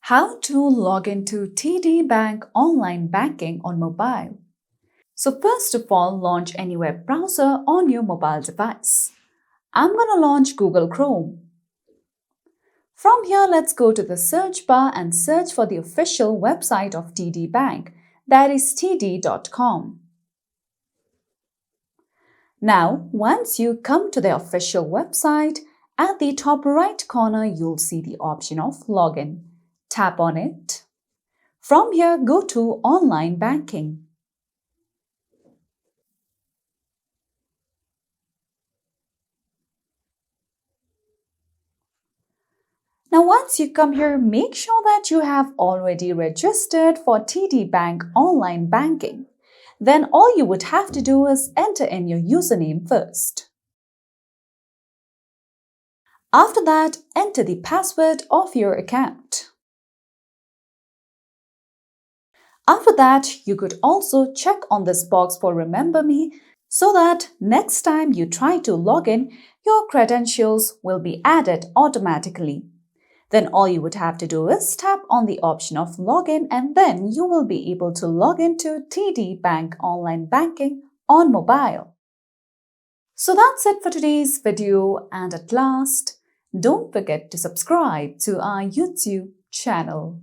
How to log into TD Bank online banking on mobile. So first of all, launch any web browser on your mobile device. I'm going to launch Google Chrome. From here, let's go to the search bar and search for the official website of TD Bank, that is td.com. Now, once you come to the official website, at the top right corner, you'll see the option of Login. Tap on it. From here, go to Online Banking. Now, once you come here, make sure that you have already registered for TD Bank Online Banking. Then all you would have to do is enter in your username first. After that, enter the password of your account. After that, you could also check on this box for Remember Me so that next time you try to log in, your credentials will be added automatically. Then all you would have to do is tap on the option of Login and then you will be able to log into TD Bank Online Banking on mobile. So that's it for today's video, and at last, don't forget to subscribe to our YouTube channel.